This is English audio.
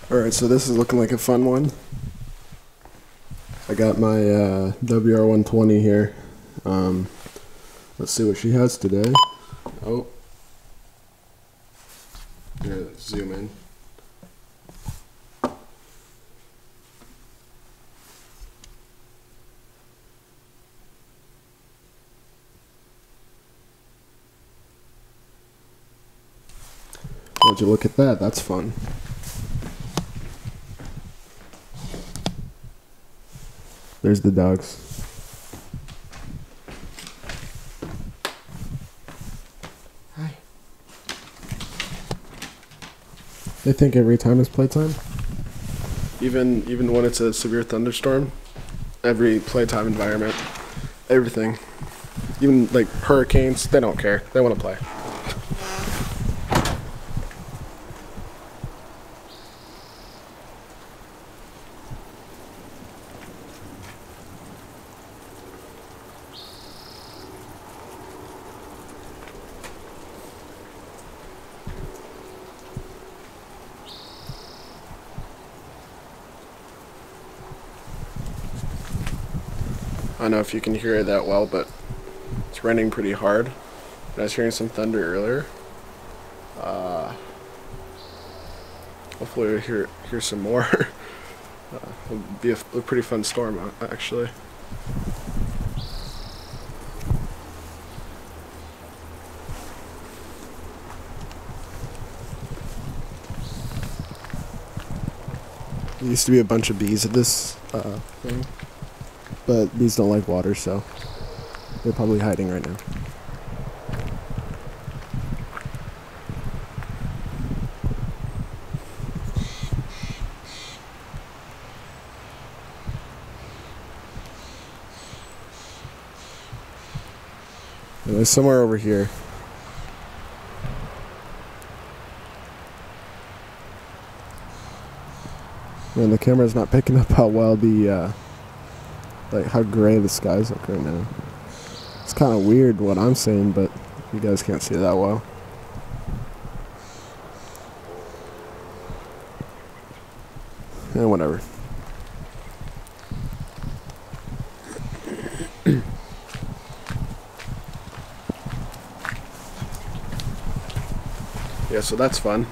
Alright, so this is looking like a fun one. I got my WR120 here. Let's see what she has today. Oh. Here, zoom in. Would you look at that? That's fun. There's the dogs. Hi. They think every time is playtime. Even when it's a severe thunderstorm, every playtime environment, everything. Even like hurricanes, they don't care. They want to play. I don't know if you can hear it that well, but it's raining pretty hard. I was hearing some thunder earlier. Hopefully we'll hear some more. It'll be a pretty fun storm, actually. There used to be a bunch of bees at this thing. But bees don't like water, so they're probably hiding right now. And there's somewhere over here. Man, the camera's not picking up how well the like how gray the skies look right now. It's kind of weird what I'm saying, but you guys can't see it that well. And whatever. Yeah, so that's fun.